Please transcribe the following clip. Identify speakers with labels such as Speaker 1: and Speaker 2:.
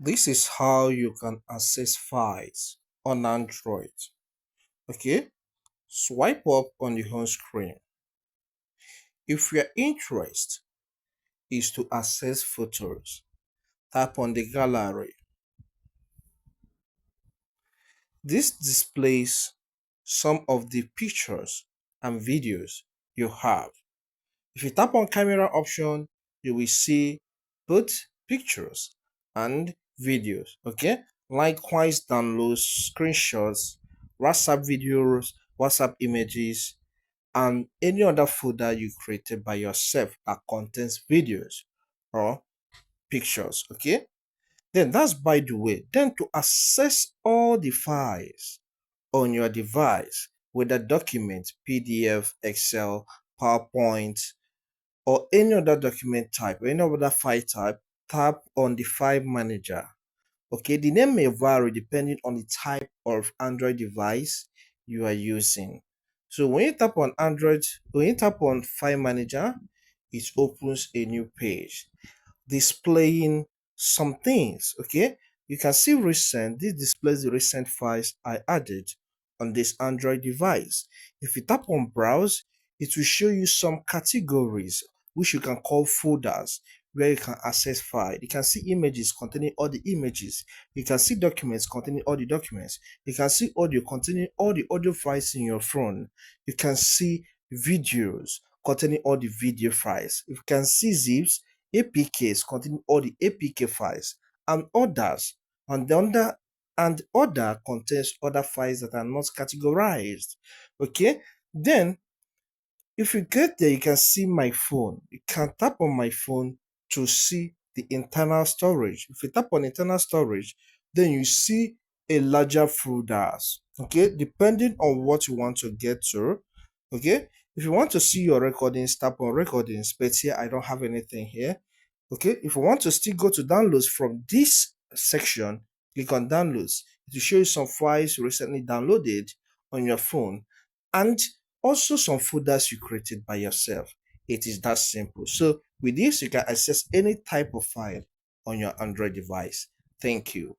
Speaker 1: This is how you can access files on Android. Okay, swipe up on the home screen. If your interest is to access photos, tap on the gallery. This displays some of the pictures and videos you have. If you tap on camera option, you will see both pictures and videos. Okay. Likewise, downloads, screenshots, WhatsApp videos, WhatsApp images, and any other folder you created by yourself that contains videos or pictures. Okay. Then that's by the way. Then to access all the files on your device, whether document, PDF, Excel, PowerPoint, or any other document type or any other file type, tap on the file manager. Okay, the name may vary depending on the type of Android device you are using. So when you tap on Android, when you tap on file manager, it opens a new page displaying some things. Okay, you can see recent. This displays the recent files I added on this Android device. If you tap on browse, it will show you some categories which you can call folders where you can access file. You can see images containing all the images. You can see documents containing all the documents. You can see audio containing all the audio files in your phone. You can see videos containing all the video files. You can see zips, APKs containing all the APK files, and others. And other contains other files that are not categorized. Okay, then if you get there, you can see my phone. You can tap on my phone to see the internal storage. If you tap on internal storage, then you see a larger folders. Okay, depending on what you want to get to. Okay, if you want to see your recordings, tap on recordings. But here I don't have anything here. Okay, if you want to still go to downloads from this section, click on downloads. It will show you some files recently downloaded on your phone and also some folders you created by yourself. It is that simple. So with this, you can access any type of file on your Android device. Thank you.